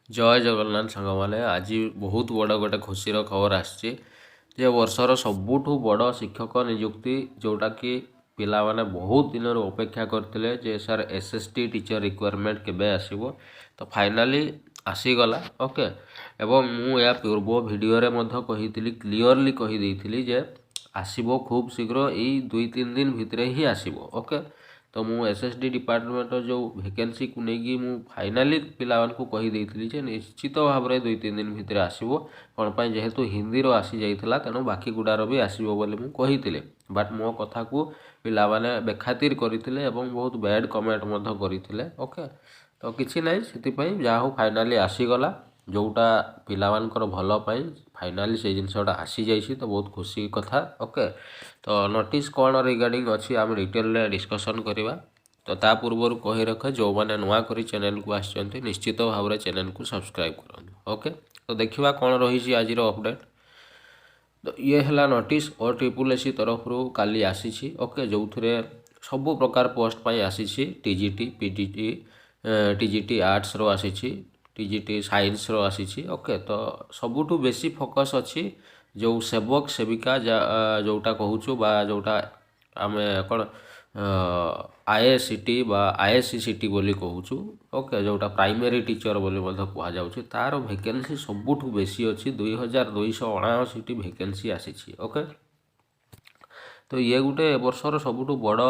जय जगन्नाथ सांग मैंने आज बहुत बड़ गोटे खुशीर खबर आसी वर्षर सबुठु बड़ शिक्षक नियुक्ति जोटा कि पिला माने बहुत दिन अपेक्षा करते जे सर एसएसडी टीचर रिक्वायरमेंट केबे आसीबो तो फाइनाली आसीगला ओके। एवं मु या पूर्व वीडियो रे मध्य कही क्लियरली कही देइथिली जे आसीबो खूब शीघ्र यही 2-3 दिन भितर ही आसीबो ओके। तो मु एसएसडी डिपार्टमेंट जो वैकेंसी को लेकिन मु फाइनाली पिला को कही देइथिली जे निश्चित भाव में 2-3 दिन भितर आसीबो कौन पाई जेहेतु हिंदी रो आसी जाइथिला तेणु बाकी गुडार भी आसीबो बोली मु कहिथिले बट मो कथा को पिला माने बेखातिर करथिले एवं बहुत बैड कमेंट मध्य करथिले ओके। तो किछि नै सेति पई जा हो फाइनाली आसीगला जोटा पिला मानकर भल पाई फाइनाली से जिनसटा आसी जाइछि तो बहुत खुशी कथा ओके। तो नोटिस कौन रिगार्डिंग अच्छी आम डिटेल डिस्कसन करवा। तो ता पूर्व कही रखे जो मैंने नुआ करी चैनल को आसचंती निश्चित भाव में चैनल को सब्सक्राइब करूँ ओके। तो देखिए कौन रही आज अपडेट। तो ये है नोटिस और SSS तरफ काली आसी ओके जो थे सबु प्रकार पोस्ट पाई आसी टीजीटी पीजीटी टीजीटी आर्ट्स रो आसी टीजीटी साइंस रो आसी ओके। तो सबुठु बेसी फोकस अच्छी जो सेवक सेविका जोटा कहूँ बा जोटा आम कौन आईएससीटी बा आईएससीटी बोली कहूँ ओके जोटा प्राइमरी टीचर बोली कह जाउछि तार वैकेंसी सबुठु बेसी अच्छी 2279 वैकेंसी आसी ओके। तो ये गोटे वर्षर सबुठु बड़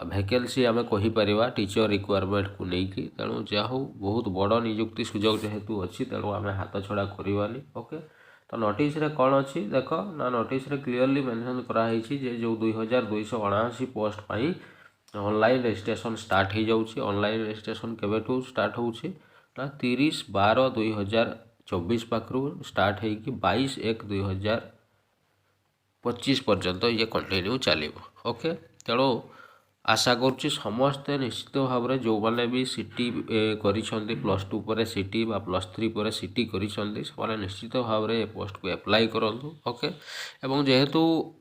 वैकेंसी आम कहीपर टीचर रिक्वायरमेंट को लेकिन तेणु जा हो बहुत बड़ नियुक्ति सुजोग जेहेतु अच्छी तेणु आम हाथ छड़ा करवानी ओके। तो नोटिस रे कौन अच्छी देख ना नोटिस रे क्लियरली मेंशन कराई जे जो 2279 पोस्ट पाई ऑनलाइन रजिस्ट्रेशन स्टार्ट हो जाउछि। ऑनलाइन रजिस्ट्रेशन केबेठू स्टार्ट होउछि ना 30/12/2024 पाखरु स्टार्ट होइकि 22/1/2025 पर्यंत ये कंटिन्यू चलिबो ओके। तेणु आशा करुच्ची समस्ते निश्चित भाव में जो मैंने भी सीटी करिसेंती +2 पर सीटी बा +3 पर सीटी करिसेंती से निश्चित भाव में पोस्ट को अप्लाई करंतु ओके। एवं जेहेतु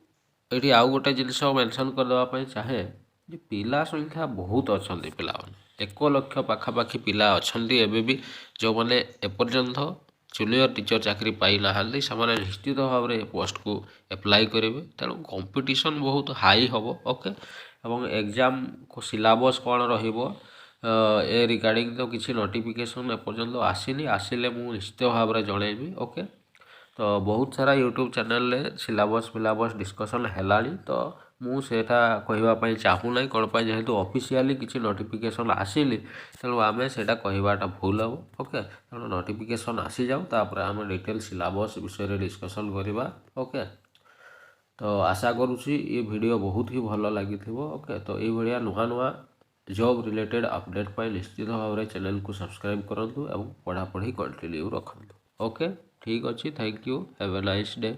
ये आउ गोटे जिनस मेंशन करदेवाई चाहे जे पिला संख्या बहुत अच्छा पिला 1 लक्ष पाखापाखि पिला अच्छा एवं जो मैंने एपर्यंत जूनियर टीचर चाकरी पाई ना से निश्चित भाव में पोस्ट को अप्लाई करेंगे तेणु कंपटीशन बहुत हाई हम ओके। एवं एग्जाम को सिलेबस कौन रहिबो ए रिगार्डिंग तो किसी नोटिफिकेशन एपर्यंत आसीनी आसिले मु निश्चित भाव में जनइबी ओके। तो बहुत सारा यूट्यूब चैनल रे सिलेबस डिस्कसन हैलानी तो मुझा कहवाई चाहूना कौन पाई जेहेतु ऑफिशियली किसी नोटिफिकेशन आसिली तेणु आम से कहवाटा भूल हम ओके। तेणु नोटिफिकेशन आसी जाऊ तापर आम डिटेल सिलेबस विषय डिस्कसन करवा ओके। तो आशा करुँची ये वीडियो बहुत ही भल लगी ओके। तो ये नुआ नुआ जॉब रिलेटेड अपडेट पाई निश्चित भाव में चैनल को सब्सक्राइब करूँ और पढ़ापढ़ी कंटिन्यू रखु ओके। ठीक अच्छे thank you have a nice day.